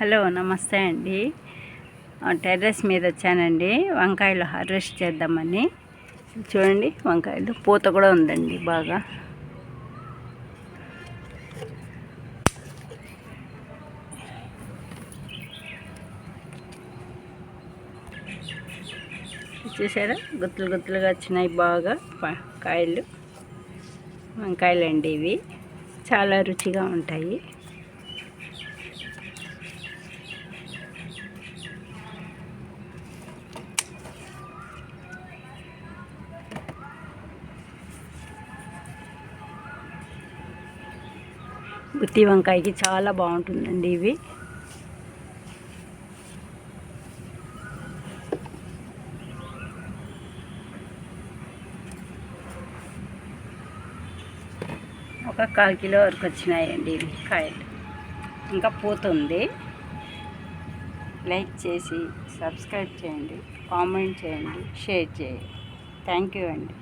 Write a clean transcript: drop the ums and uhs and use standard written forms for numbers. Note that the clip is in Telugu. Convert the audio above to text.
హలో నమస్తే అండి. టెర్రస్ మీద వచ్చానండి వంకాయలు హార్వెస్ట్ చేద్దామని. చూడండి వంకాయలు పూత కూడా ఉందండి బాగా. చూసారా గుత్తులు గుత్తులుగా వచ్చినాయి బాగా కాయలు. వంకాయలు అండి ఇవి, చాలా రుచిగా ఉంటాయి. గుత్తి వంకాయకి చాలా బాగుంటుందండి ఇవి. ఒక 1/4 కిలో వరకు వచ్చినాయండి ఇవి కాయలు. ఇంకా పోతుంది. లైక్ చేసి సబ్స్క్రైబ్ చేయండి, కామెంట్ చేయండి, షేర్ చేయండి. థ్యాంక్ యూ అండి.